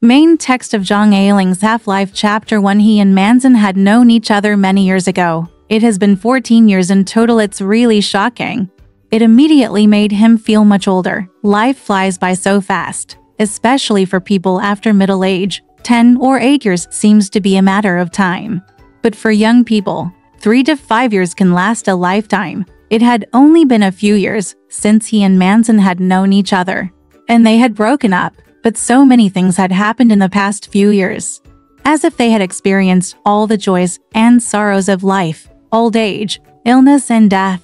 Main text of Zhang Ailing's Half-Life Chapter 1. He and Manzin had known each other many years ago. It has been 14 years in total. It's really shocking. It immediately made him feel much older. Life flies by so fast, especially for people after middle age. 10 or 8 years seems to be a matter of time. But for young people, 3 to 5 years can last a lifetime. It had only been a few years since he and Manzin had known each other, and they had broken up. But so many things had happened in the past few years, as if they had experienced all the joys and sorrows of life, old age, illness and death.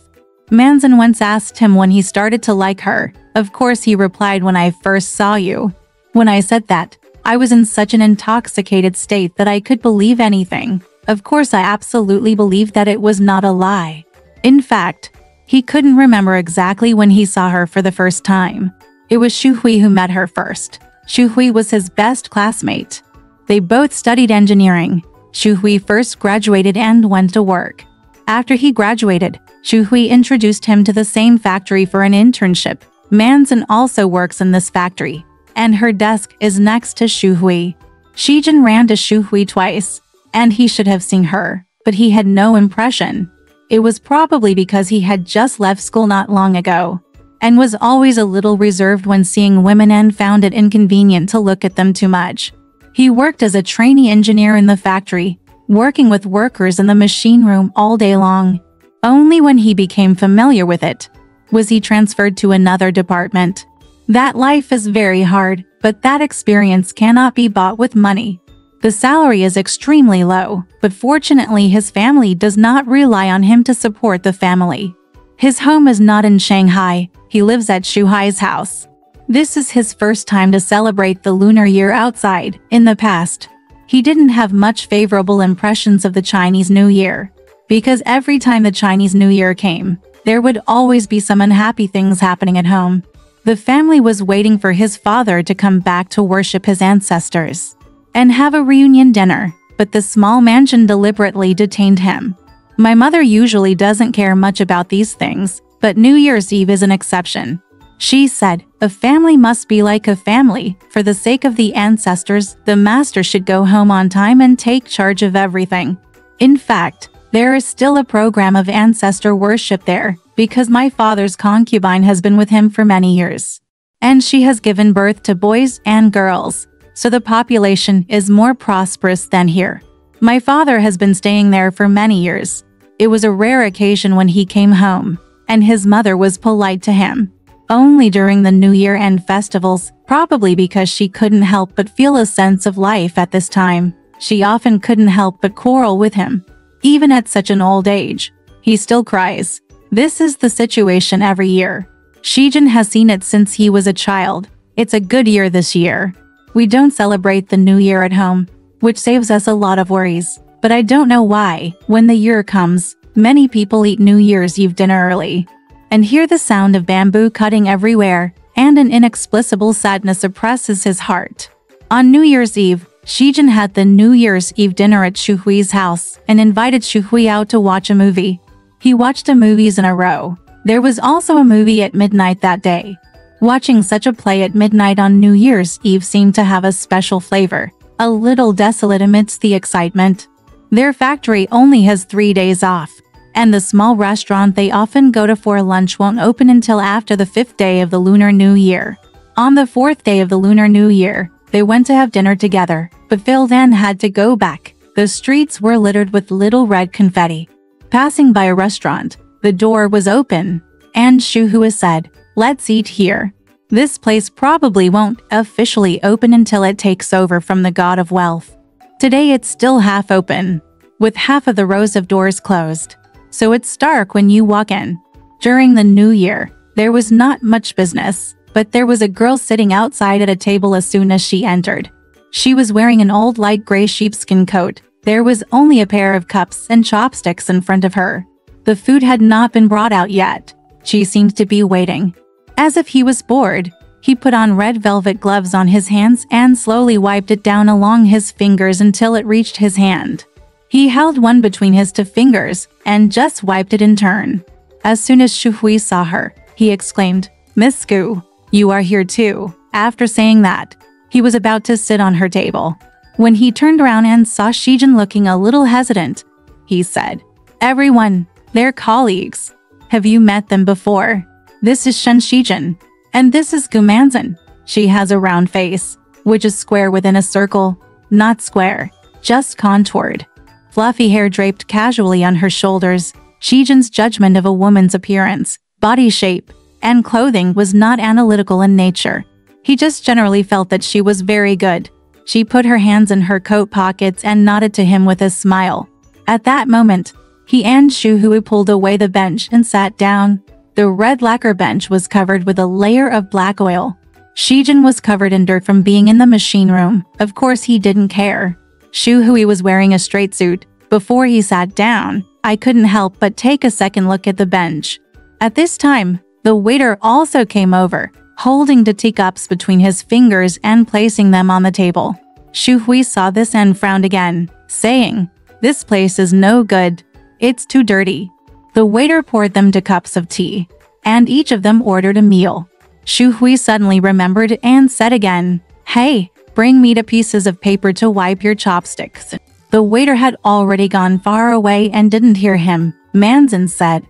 Manzin once asked him when he started to like her. Of course, he replied, "When I first saw you." When I said that, I was in such an intoxicated state that I could believe anything. Of course, I absolutely believed that it was not a lie. In fact, he couldn't remember exactly when he saw her for the first time. It was Shu Hui who met her first. Shu Hui was his best classmate. They both studied engineering. Shu Hui first graduated and went to work. After he graduated, Shu Hui introduced him to the same factory for an internship. Manzin also works in this factory, and her desk is next to Shu Hui. Zhen ran to Shu Hui twice, and he should have seen her, but he had no impression. It was probably because he had just left school not long ago, and was always a little reserved when seeing women and found it inconvenient to look at them too much. He worked as a trainee engineer in the factory, working with workers in the machine room all day long. Only when he became familiar with it was he transferred to another department. That life is very hard, but that experience cannot be bought with money. The salary is extremely low, but fortunately his family does not rely on him to support the family. His home is not in Shanghai. He lives at Shu Hui's house. This is his first time to celebrate the Lunar Year outside. In the past, he didn't have much favorable impressions of the Chinese New Year, because every time the Chinese New Year came, there would always be some unhappy things happening at home. The family was waiting for his father to come back to worship his ancestors and have a reunion dinner, but the small mansion deliberately detained him. My mother usually doesn't care much about these things, but New Year's Eve is an exception. She said, "A family must be like a family. For the sake of the ancestors, the master should go home on time and take charge of everything." In fact, there is still a program of ancestor worship there, because my father's concubine has been with him for many years, and she has given birth to boys and girls, so the population is more prosperous than here. My father has been staying there for many years. It was a rare occasion when he came home, and his mother was polite to him. Only during the New Year and festivals, probably because she couldn't help but feel a sense of life at this time. She often couldn't help but quarrel with him. Even at such an old age, he still cries. This is the situation every year. Zhen has seen it since he was a child. It's a good year this year. We don't celebrate the New Year at home, which saves us a lot of worries. But I don't know why, when the year comes, many people eat New Year's Eve dinner early and hear the sound of bamboo cutting everywhere, and an inexplicable sadness oppresses his heart. On New Year's Eve, Zhen had the New Year's Eve dinner at Shu Hui's house and invited Shu Hui out to watch a movie. He watched the movies in a row. There was also a movie at midnight that day. Watching such a play at midnight on New Year's Eve seemed to have a special flavor, a little desolate amidst the excitement. Their factory only has 3 days off, and the small restaurant they often go to for lunch won't open until after the 5th day of the Lunar New Year. On the 4th day of the Lunar New Year, they went to have dinner together, but Phil then had to go back. The streets were littered with little red confetti. Passing by a restaurant, the door was open, and Shu Hui said, "Let's eat here. This place probably won't officially open until it takes over from the god of wealth. Today it's still half open, with half of the rows of doors closed, so it's dark when you walk in." During the New Year, there was not much business, but there was a girl sitting outside at a table as soon as she entered. She was wearing an old light gray sheepskin coat. There was only a pair of cups and chopsticks in front of her. The food had not been brought out yet. She seemed to be waiting. As if he was bored, he put on red velvet gloves on his hands and slowly wiped it down along his fingers until it reached his hand. He held one between his 2 fingers and just wiped it in turn. As soon as Shu Hui saw her, he exclaimed, "Miss Gu, you are here too." After saying that, He was about to sit on her table when he turned around and saw Zhen looking a little hesitant. He said, "Everyone, they're colleagues. Have you met them before? This is Zhen, and this is Gu Manzin." She has a round face, which is square within a circle, not square, just contoured. Fluffy hair draped casually on her shoulders. Zhen's judgment of a woman's appearance, body shape, and clothing was not analytical in nature. He just generally felt that she was very good. She put her hands in her coat pockets and nodded to him with a smile. At that moment, he and Shu Hui pulled away the bench and sat down. The red lacquer bench was covered with a layer of black oil. Zhen was covered in dirt from being in the machine room. Of course he didn't care. Shu Hui was wearing a straight suit. Before he sat down, I couldn't help but take a second look at the bench. At this time, the waiter also came over, holding the teacups between his fingers and placing them on the table. Shu Hui saw this and frowned again, saying, "This place is no good. It's too dirty." The waiter poured them 2 cups of tea, and each of them ordered a meal. Shu Hui suddenly remembered and said again, "Hey, bring me 2 pieces of paper to wipe your chopsticks." The waiter had already gone far away and didn't hear him. Manzin said,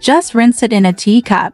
"Just rinse it in a teacup.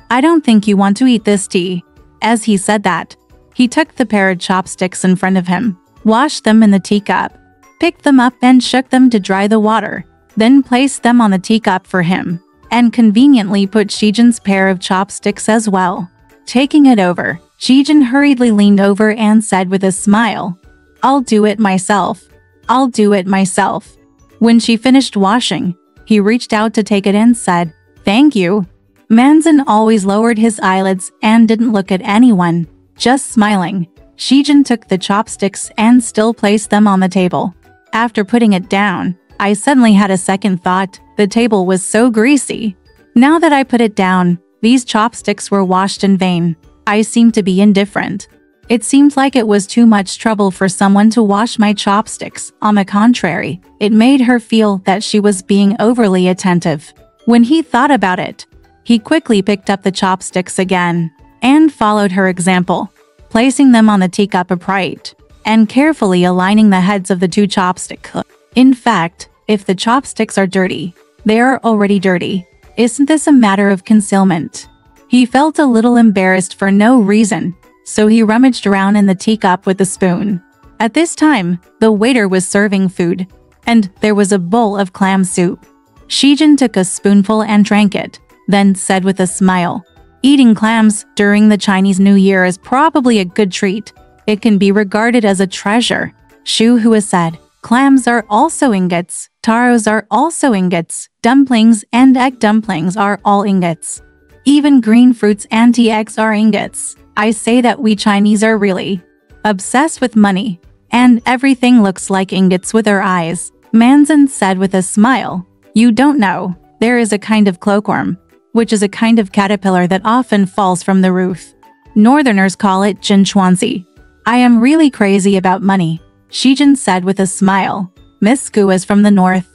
I don't think you want to eat this tea." As he said that, he took the pair of chopsticks in front of him, washed them in the teacup, picked them up and shook them to dry the water, then placed them on the teacup for him, and conveniently put Zhen's pair of chopsticks as well. Taking it over, Zhen hurriedly leaned over and said with a smile, "I'll do it myself. I'll do it myself." When she finished washing, he reached out to take it and said, "Thank you." Manzin always lowered his eyelids and didn't look at anyone, just smiling. Zhen took the chopsticks and still placed them on the table. After putting it down, I suddenly had a second thought. The table was so greasy. Now that I put it down, these chopsticks were washed in vain. I seemed to be indifferent. It seemed like it was too much trouble for someone to wash my chopsticks. On the contrary, it made her feel that she was being overly attentive. When he thought about it, he quickly picked up the chopsticks again and followed her example, placing them on the teacup upright and carefully aligning the heads of the 2 chopsticks. In fact, if the chopsticks are dirty, they are already dirty. Isn't this a matter of concealment? He felt a little embarrassed for no reason, so he rummaged around in the teacup with a spoon. At this time, the waiter was serving food, and there was a bowl of clam soup. Zhen took a spoonful and drank it, then said with a smile, "Eating clams during the Chinese New Year is probably a good treat. It can be regarded as a treasure." Shu Hui said, "Clams are also ingots, taros are also ingots, dumplings and egg dumplings are all ingots. Even green fruits and tea eggs are ingots. I say that we Chinese are really obsessed with money, and everything looks like ingots with our eyes." Manzin said with a smile, "You don't know, there is a kind of cloakworm, which is a kind of caterpillar that often falls from the roof. Northerners call it jinchuanzi. I am really crazy about money," Zhen said with a smile. "Miss Gu is from the north."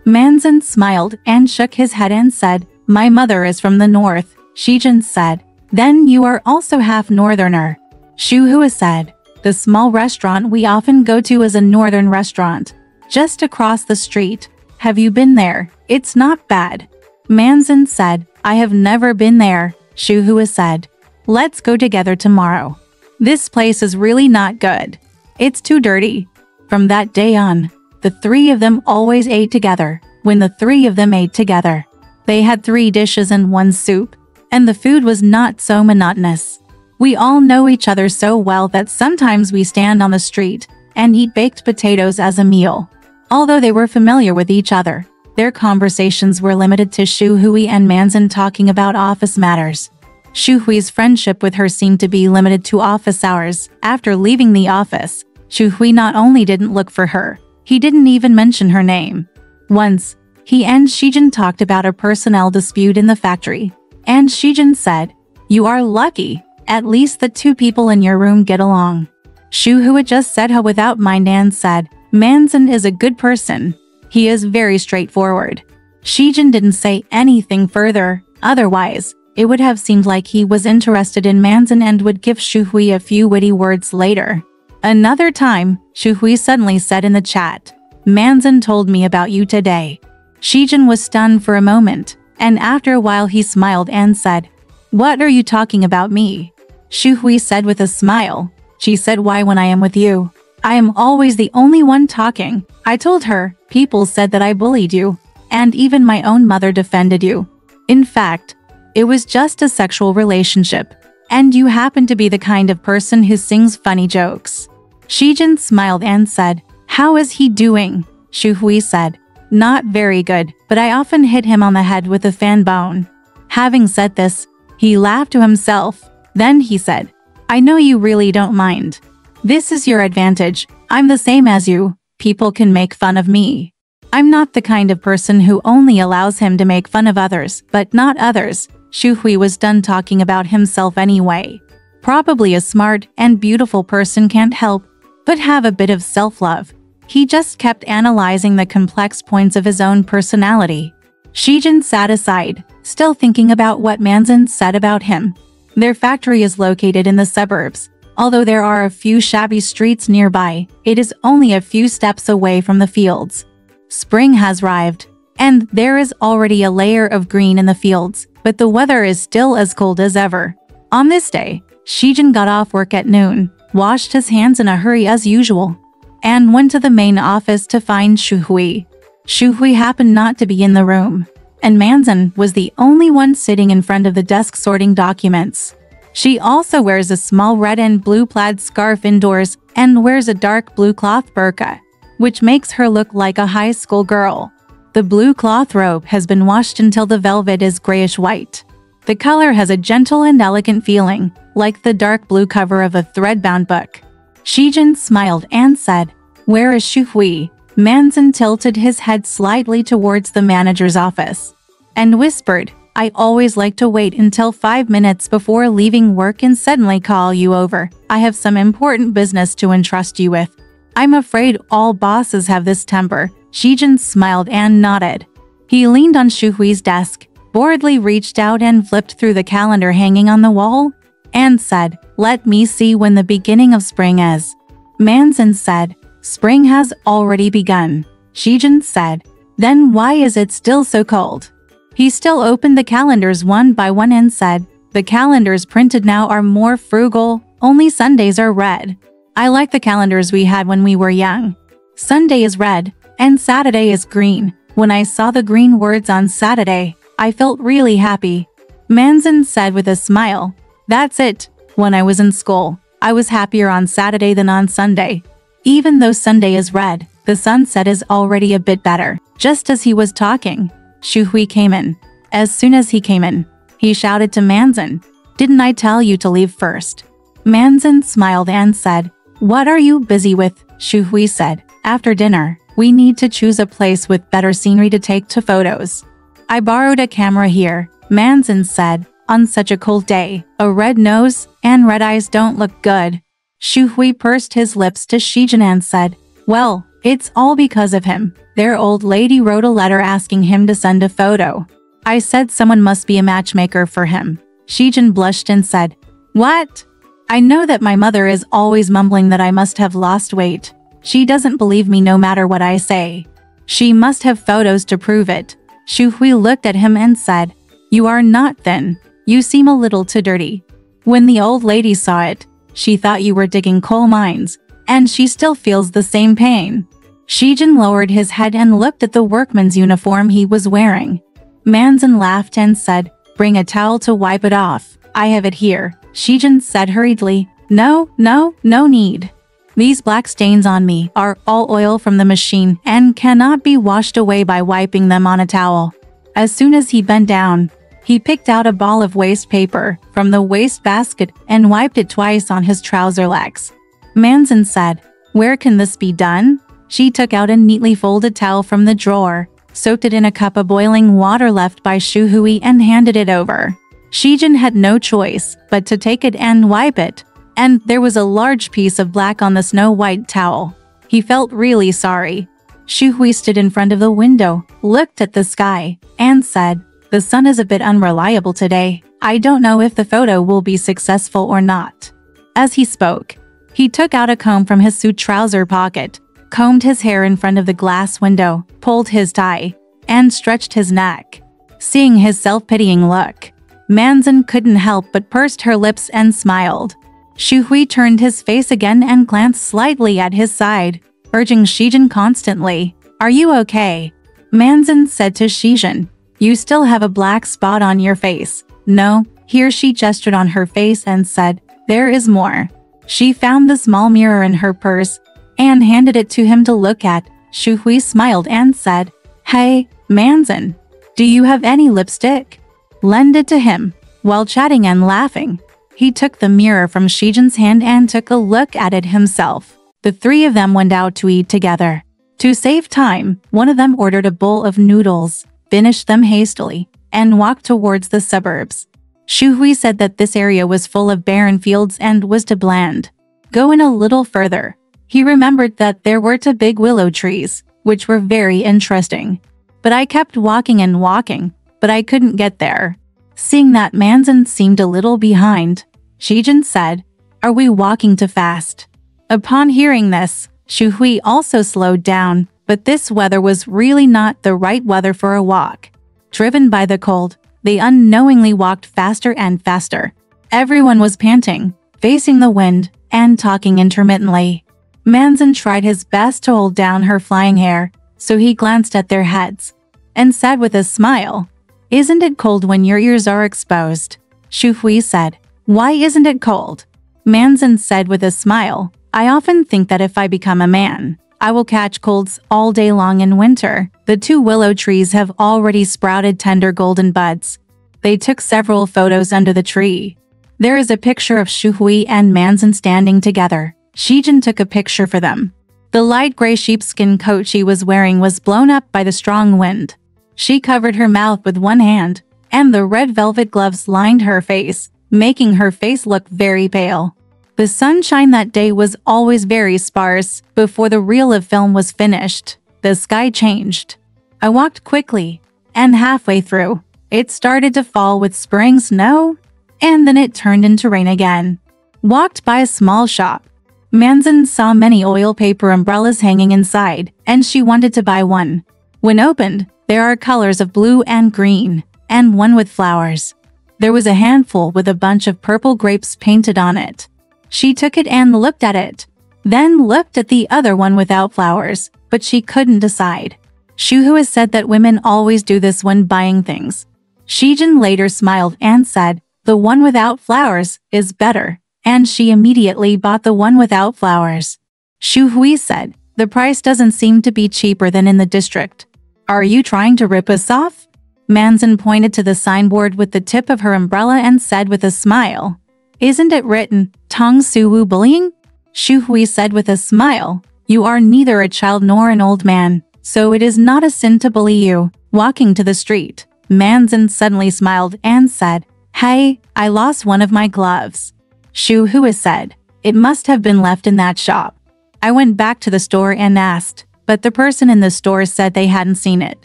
Manzin smiled and shook his head and said, "My mother is from the north," Zhen said. "Then you are also half northerner," Shu Hui said. "The small restaurant we often go to is a northern restaurant, just across the street. Have you been there? It's not bad." Manzin said, "I have never been there," Shu Hui said. "Let's go together tomorrow. This place is really not good. It's too dirty." From that day on, the 3 of them always ate together. When the 3 of them ate together, they had 3 dishes and 1 soup, and the food was not so monotonous. We all know each other so well that sometimes we stand on the street and eat baked potatoes as a meal. Although they were familiar with each other, their conversations were limited to Shu Hui and Manzin talking about office matters. Shu Hui's friendship with her seemed to be limited to office hours. After leaving the office, Shu Hui not only didn't look for her, he didn't even mention her name. Once, he and Zhen talked about a personnel dispute in the factory, and Zhen said, "You are lucky, at least the 2 people in your room get along." Shu Hui just said her without mind and said, "Manzin is a good person. He is very straightforward." Zhen didn't say anything further, otherwise, it would have seemed like he was interested in Manzin and would give Shu Hui a few witty words later. Another time, Shu Hui suddenly said in the chat, Manzin told me about you today. Zhen was stunned for a moment, and after a while he smiled and said, What are you talking about me? Shu Hui said with a smile. She said, Why when I am with you? I am always the only one talking. I told her, people said that I bullied you, and even my own mother defended you. In fact, it was just a sexual relationship, and you happen to be the kind of person who sings funny jokes. Zhen smiled and said, How is he doing? Shu Hui said, Not very good, but I often hit him on the head with a fan bone. Having said this, he laughed to himself. Then he said, I know you really don't mind. This is your advantage. I'm the same as you. People can make fun of me. I'm not the kind of person who only allows him to make fun of others, but not others. Shu Hui was done talking about himself anyway. Probably a smart and beautiful person can't help but have a bit of self-love. He just kept analyzing the complex points of his own personality. Zhen sat aside, still thinking about what Manzin said about him. Their factory is located in the suburbs. Although there are a few shabby streets nearby, it is only a few steps away from the fields. Spring has arrived, and there is already a layer of green in the fields, but the weather is still as cold as ever. On this day, Zhen got off work at noon, washed his hands in a hurry as usual, and went to the main office to find Shu Hui. Shu Hui happened not to be in the room, and Manzin was the only one sitting in front of the desk sorting documents. She also wears a small red and blue plaid scarf indoors and wears a dark blue cloth burqa, which makes her look like a high school girl. The blue cloth robe has been washed until the velvet is grayish-white. The color has a gentle and elegant feeling, like the dark blue cover of a thread-bound book. Zhen smiled and said, Where is Shu Hui? Manzin tilted his head slightly towards the manager's office and whispered, I always like to wait until 5 minutes before leaving work and suddenly call you over. I have some important business to entrust you with. I'm afraid all bosses have this temper. Zhen smiled and nodded. He leaned on Shu Hui's desk, boredly reached out and flipped through the calendar hanging on the wall, and said, Let me see when the beginning of spring is. Manzin said, Spring has already begun. Zhen said, Then why is it still so cold? He still opened the calendars one by one and said, The calendars printed now are more frugal, only Sundays are red. I like the calendars we had when we were young. Sunday is red, and Saturday is green. When I saw the green words on Saturday, I felt really happy. Manzin said with a smile, That's it. When I was in school, I was happier on Saturday than on Sunday. Even though Sunday is red, the sunset is already a bit better. Just as he was talking, Shu Hui came in. As soon as he came in, he shouted to Manzin, Didn't I tell you to leave first? Manzin smiled and said, What are you busy with? Shu Hui said, After dinner, we need to choose a place with better scenery to take to photos. I borrowed a camera here, Manzin said. On such a cold day, a red nose and red eyes don't look good. Shu Hui pursed his lips to Zhen and said, Well, it's all because of him. Their old lady wrote a letter asking him to send a photo. I said someone must be a matchmaker for him. Zhen blushed and said, What? I know that my mother is always mumbling that I must have lost weight. She doesn't believe me no matter what I say. She must have photos to prove it. Shu Hui looked at him and said, You are not thin. You seem a little too dirty. When the old lady saw it, she thought you were digging coal mines, and she still feels the same pain. Zhen lowered his head and looked at the workman's uniform he was wearing. Manzin laughed and said, Bring a towel to wipe it off. I have it here. Zhen said hurriedly, No need. These black stains on me are all oil from the machine and cannot be washed away by wiping them on a towel. As soon as he bent down, he picked out a ball of waste paper from the waste basket and wiped it twice on his trouser legs. Manzin said, Where can this be done? She took out a neatly folded towel from the drawer, soaked it in a cup of boiling water left by Shu Hui and handed it over. Zhen had no choice but to take it and wipe it, and there was a large piece of black on the snow-white towel. He felt really sorry. Shu Hui stood in front of the window, looked at the sky, and said, The sun is a bit unreliable today. I don't know if the photo will be successful or not. As he spoke, He took out a comb from his suit trouser pocket, combed his hair in front of the glass window, pulled his tie, and stretched his neck. Seeing his self-pitying look, Manzin couldn't help but pursed her lips and smiled. Shu Hui turned his face again and glanced slightly at his side, urging Shijin constantly, "Are you okay?" Manzin said to Shijin, "You still have a black spot on your face." "No." Here she gestured on her face and said, "There is more." She found the small mirror in her purse and handed it to him to look at. Shu Hui smiled and said, "Hey, Manzin, do you have any lipstick?" "Lend it to him." While chatting and laughing, he took the mirror from Shijin's hand and took a look at it himself. The three of them went out to eat together. To save time, one of them ordered a bowl of noodles, finished them hastily, and walked towards the suburbs. Shu Hui said that this area was full of barren fields and was too bland. Go in a little further. He remembered that there were two big willow trees, which were very interesting. But I kept walking and walking, but I couldn't get there. Seeing that Manzin seemed a little behind, Shijin said, "Are we walking too fast?" Upon hearing this, Shu Hui also slowed down, but this weather was really not the right weather for a walk. Driven by the cold, they unknowingly walked faster and faster. Everyone was panting, facing the wind, and talking intermittently. Manzin tried his best to hold down her flying hair, so he glanced at their heads and said with a smile, "Isn't it cold when your ears are exposed?" Shu Hui said, "Why isn't it cold?" Manzin said with a smile, "I often think that if I become a man, I will catch colds all day long in winter." The two willow trees have already sprouted tender golden buds. They took several photos under the tree. There is a picture of Shu Hui and Manzin standing together. Shijin took a picture for them. The light gray sheepskin coat she was wearing was blown up by the strong wind. She covered her mouth with one hand, and the red velvet gloves lined her face, making her face look very pale. The sunshine that day was always very sparse. Before the reel of film was finished, the sky changed. I walked quickly, and halfway through, it started to fall with spring snow, and then it turned into rain again. Walked by a small shop. Manzin saw many oil paper umbrellas hanging inside, and she wanted to buy one. When opened, there are colors of blue and green, and one with flowers. There was a handful with a bunch of purple grapes painted on it. She took it and looked at it, then looked at the other one without flowers, but she couldn't decide. Shu Hui said that women always do this when buying things. Shijin later smiled and said, "The one without flowers is better," and she immediately bought the one without flowers. Shu Hui said, "The price doesn't seem to be cheaper than in the district. Are you trying to rip us off?" Manzin pointed to the signboard with the tip of her umbrella and said with a smile, "Isn't it written, Tong Su Wu bullying?" Shu Hui said with a smile, "You are neither a child nor an old man, so it is not a sin to bully you." Walking to the street, Manzin suddenly smiled and said, "Hey, I lost one of my gloves." Shu Hui said, "It must have been left in that shop." I went back to the store and asked, but the person in the store said they hadn't seen it.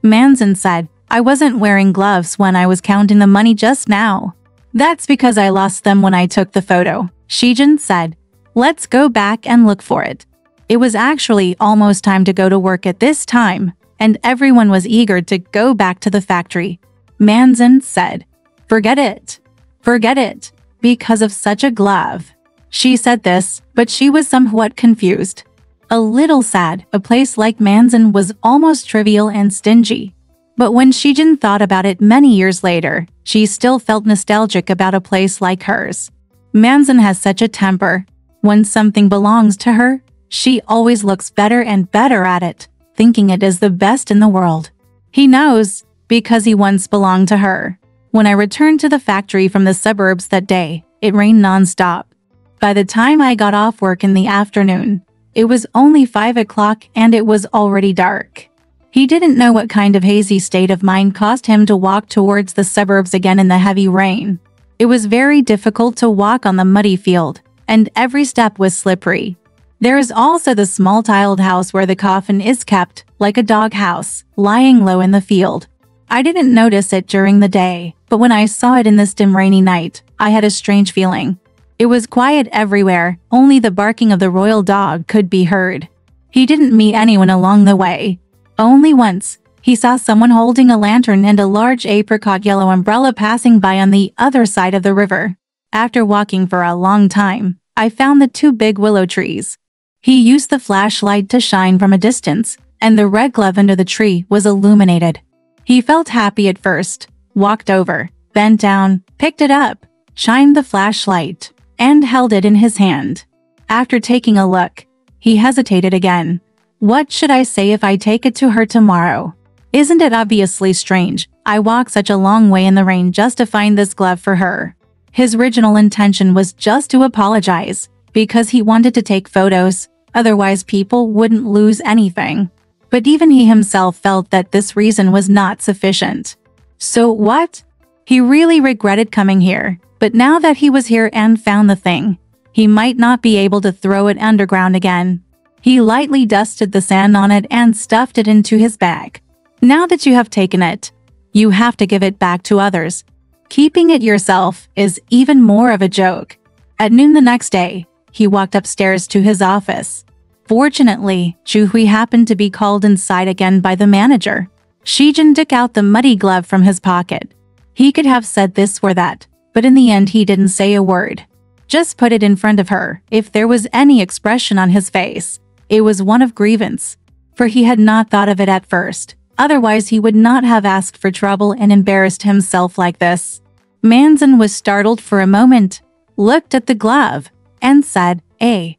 Manzin said, "I wasn't wearing gloves when I was counting the money just now. That's because I lost them when I took the photo." Shijin said, "Let's go back and look for it." It was actually almost time to go to work at this time, and everyone was eager to go back to the factory. Manzin said, "Forget it. Forget it, because of such a glove." She said this, but she was somewhat confused. A little sad. A place like Manzin was almost trivial and stingy. But when Shijin thought about it many years later, she still felt nostalgic about a place like hers. Manzin has such a temper. When something belongs to her, she always looks better and better at it, thinking it is the best in the world. He knows, because he once belonged to her. When I returned to the factory from the suburbs that day, it rained non-stop. By the time I got off work in the afternoon, it was only 5 o'clock and it was already dark. He didn't know what kind of hazy state of mind caused him to walk towards the suburbs again in the heavy rain. It was very difficult to walk on the muddy field, and every step was slippery. There is also the small tiled house where the coffin is kept, like a dog house, lying low in the field. I didn't notice it during the day, but when I saw it in this dim rainy night, I had a strange feeling. It was quiet everywhere, only the barking of the royal dog could be heard. He didn't meet anyone along the way. Only once, he saw someone holding a lantern and a large apricot yellow umbrella passing by on the other side of the river. After walking for a long time, I found the two big willow trees. He used the flashlight to shine from a distance, and the red glove under the tree was illuminated. He felt happy at first, walked over, bent down, picked it up, shined the flashlight, and held it in his hand. After taking a look, he hesitated again. What should I say if I take it to her tomorrow? Isn't it obviously strange? I walked such a long way in the rain just to find this glove for her. His original intention was just to apologize, because he wanted to take photos, otherwise people wouldn't lose anything. But even he himself felt that this reason was not sufficient. So what? He really regretted coming here, but now that he was here and found the thing, he might not be able to throw it underground again. He lightly dusted the sand on it and stuffed it into his bag. Now that you have taken it, you have to give it back to others. Keeping it yourself is even more of a joke. At noon the next day, he walked upstairs to his office. Fortunately, Shu Hui happened to be called inside again by the manager. Zhen took out the muddy glove from his pocket. He could have said this or that, but in the end he didn't say a word. Just put it in front of her. If there was any expression on his face, it was one of grievance. For he had not thought of it at first. Otherwise he would not have asked for trouble and embarrassed himself like this. Manzin was startled for a moment, looked at the glove, and said, Hey,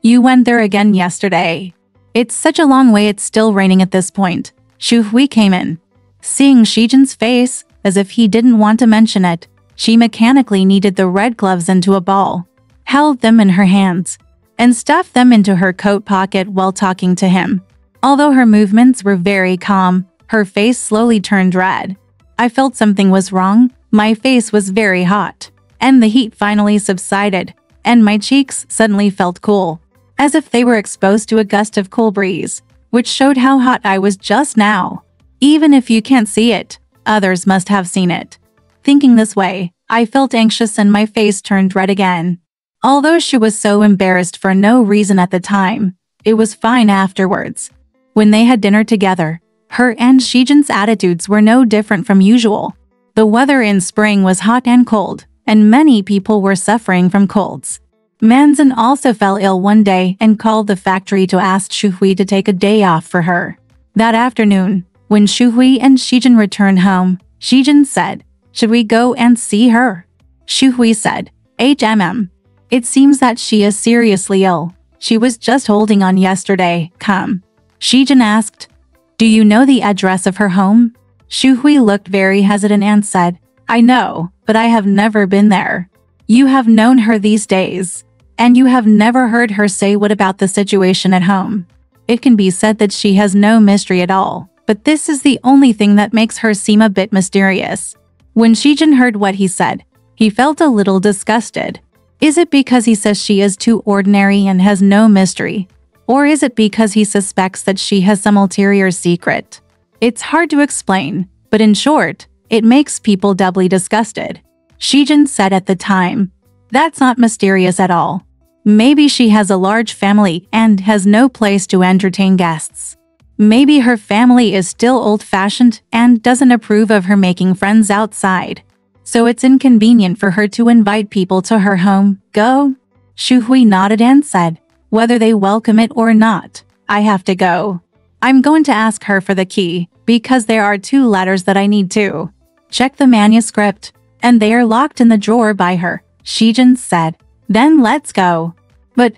you went there again yesterday. It's such a long way, it's still raining at this point. Shu Hui came in. Seeing Zhen's face, as if he didn't want to mention it, she mechanically kneaded the red gloves into a ball, held them in her hands, and stuffed them into her coat pocket while talking to him. Although her movements were very calm, her face slowly turned red. I felt something was wrong. My face was very hot, and the heat finally subsided, and my cheeks suddenly felt cool, as if they were exposed to a gust of cool breeze, which showed how hot I was just now. Even if you can't see it, others must have seen it. Thinking this way, I felt anxious and my face turned red again. Although she was so embarrassed for no reason at the time, it was fine afterwards. When they had dinner together, her and Zhen's attitudes were no different from usual. The weather in spring was hot and cold, and many people were suffering from colds. Manzin also fell ill one day and called the factory to ask Shu Hui to take a day off for her. That afternoon, when Shu Hui and Zhen returned home, Zhen said, Should we go and see her? Shu Hui said, It seems that she is seriously ill. She was just holding on yesterday. Come. Zhen asked, Do you know the address of her home? Shu Hui looked very hesitant and said, I know, but I have never been there. You have known her these days, and you have never heard her say what about the situation at home. It can be said that she has no mystery at all, but this is the only thing that makes her seem a bit mysterious. When Zhen heard what he said, he felt a little disgusted. Is it because he says she is too ordinary and has no mystery? Or is it because he suspects that she has some ulterior secret? It's hard to explain, but in short, it makes people doubly disgusted. Zhen said at the time, That's not mysterious at all. Maybe she has a large family and has no place to entertain guests. Maybe her family is still old-fashioned and doesn't approve of her making friends outside. So it's inconvenient for her to invite people to her home. Go? Shu Hui nodded and said, Whether they welcome it or not, I have to go. I'm going to ask her for the key, because there are 2 letters that I need to check the manuscript, and they are locked in the drawer by her, Zhen said. Then let's go. But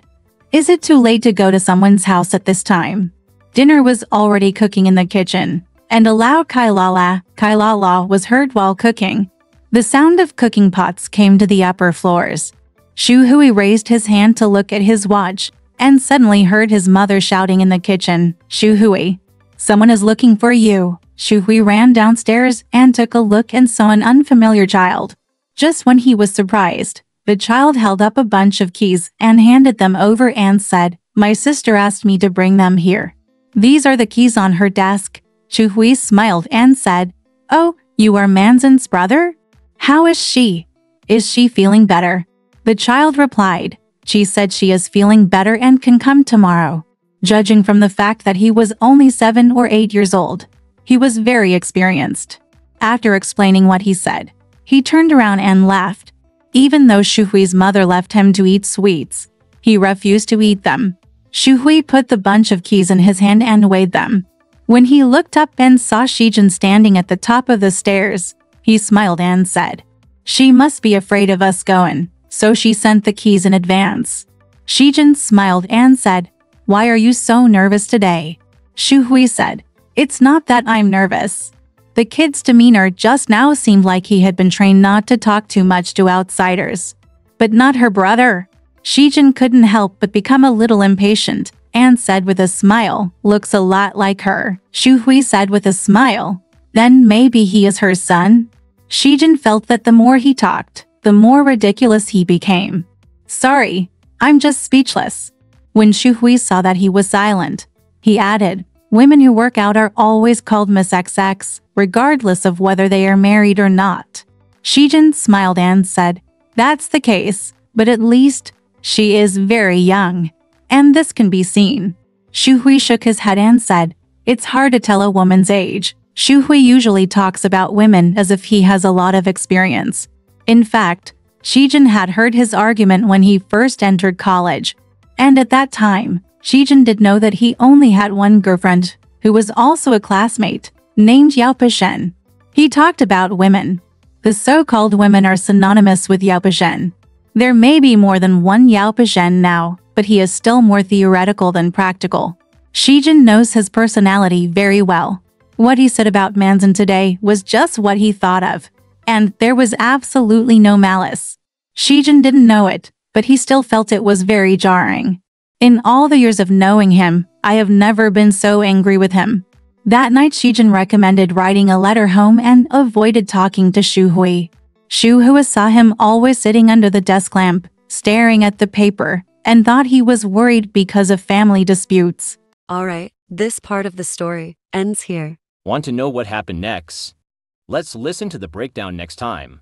is it too late to go to someone's house at this time? Dinner was already cooking in the kitchen, and a loud kailala was heard while cooking. The sound of cooking pots came to the upper floors. Shu Hui raised his hand to look at his watch, and suddenly heard his mother shouting in the kitchen, Shu Hui, someone is looking for you. Shu Hui ran downstairs and took a look and saw an unfamiliar child. Just when he was surprised, the child held up a bunch of keys and handed them over and said, My sister asked me to bring them here. These are the keys on her desk. Shu Hui smiled and said, Oh, you are Manzin's brother? How is she? Is she feeling better? The child replied. She said she is feeling better and can come tomorrow. Judging from the fact that he was only 7 or 8 years old, he was very experienced. After explaining what he said, he turned around and laughed. Even though Shu Hui's mother left him to eat sweets, he refused to eat them. Shu Hui put the bunch of keys in his hand and weighed them. When he looked up and saw Zhen standing at the top of the stairs, he smiled and said, "She must be afraid of us going, so she sent the keys in advance." Zhen smiled and said, "Why are you so nervous today?" Shu Hui said, "It's not that I'm nervous." The kid's demeanor just now seemed like he had been trained not to talk too much to outsiders. But not her brother. Zhen couldn't help but become a little impatient and said with a smile, "Looks a lot like her." Shu Hui said with a smile, "Then maybe he is her son?" Zhen felt that the more he talked, the more ridiculous he became. "Sorry, I'm just speechless." When Shu Hui saw that he was silent, he added, "Women who work out are always called Miss XX, regardless of whether they are married or not." Zhen smiled and said, "That's the case, but at least she is very young, and this can be seen." Shu Hui shook his head and said, "It's hard to tell a woman's age." Shu Hui usually talks about women as if he has a lot of experience. In fact, Zhen had heard his argument when he first entered college, and at that time, Zhen did know that he only had one girlfriend, who was also a classmate, named Yao Pishen. He talked about women. The so-called women are synonymous with Yao Pishen. There may be more than one Yao Pishen now, but he is still more theoretical than practical. Zhen knows his personality very well. What he said about Manzin today was just what he thought of, and there was absolutely no malice. Zhen didn't know it, but he still felt it was very jarring. In all the years of knowing him, I have never been so angry with him. That night Zhen recommended writing a letter home and avoided talking to Shu Hui. Shu Hui saw him always sitting under the desk lamp, staring at the paper, and thought he was worried because of family disputes. Alright, this part of the story ends here. Want to know what happened next? Let's listen to the breakdown next time.